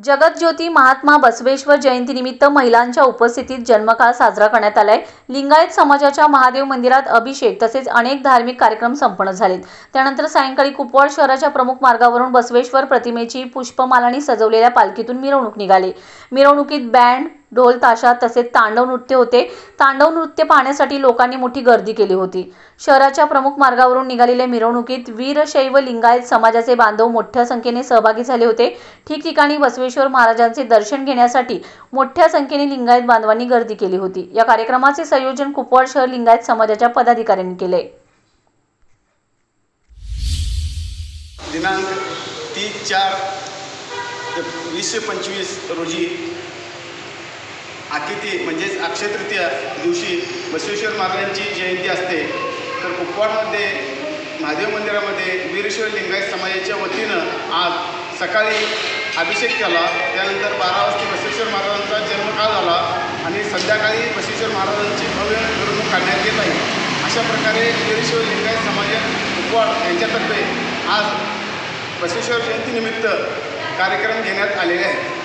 जगतज्योती महात्मा बसवेश्वर जयंतीनिमित्त महिलांच्या उपस्थितीत जन्मकाळ साजरा करण्यात आलाय। लिंगायत समाजाच्या महादेव मंदिरात अभिषेक तसेच अनेक धार्मिक कार्यक्रम संपन्न झालेत। त्यानंतर सायंकाळी कुपवाड शहराच्या प्रमुख मार्गावरून बसवेश्वर प्रतिमेची पुष्पमालांनी सजवलेल्या पालखीतून मिरवणूक निघाली। मिरवणुकीत बँड, ढोल ताशा तसेच तांडव नृत्य होते। तांडव नृत्य पाहण्यासाठी लोकांनी मोठी गर्दी केली होती। शहराच्या प्रमुख मार्गावरून निघालेल्या मिरवणुकीत वीरशैव लिंगायत समाजाचे बांधव मोठ्या संख्येने सहभागी झाले होते। ठिकठिकाणी बसवेश्वर महाराजांचे दर्शन घेण्यासाठी मोठ्या संख्येने लिंगायत बांधवांनी गर्दी केली होती। या कार्यक्रमाचे संयोजन कुपवाड शहर लिंगायत समाजाच्या पदाधिकाऱ्यांनी केले। दिनांक 3/4/2025 रोजी आकिती म्हणजेच अक्षय तृतीया दिवशी बसवेश्वर महाराजांची जयंती असते। तर कुपवाडमध्ये महादेव मंदिरामध्ये वीरशैव लिंगायत समाजाच्या वतीनं आज सकाळी अभिषेक केला। त्यानंतर 12 वाजता बसवेश्वर महाराजांचा जन्मकाळ झाला आणि संध्याकाळी बसवेश्वर महाराजांची भव्य मिरवणूक काढण्यात येत आहे। अशा प्रकारे वीरशैव लिंगायत समाज कुपवाड यांच्यातर्फे आज बसवेश्वर जयंतीनिमित्त कार्यक्रम घेण्यात आलेले आहेत।